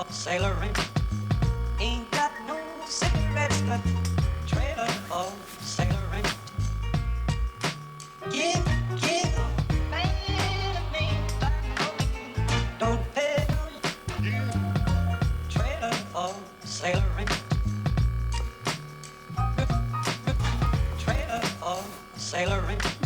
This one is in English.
sailoring. Ain't got no cigarettes, but trailer for sailoring. Give, give, man, me, don't pay, trailer for sailoring. Trailer for sailoring.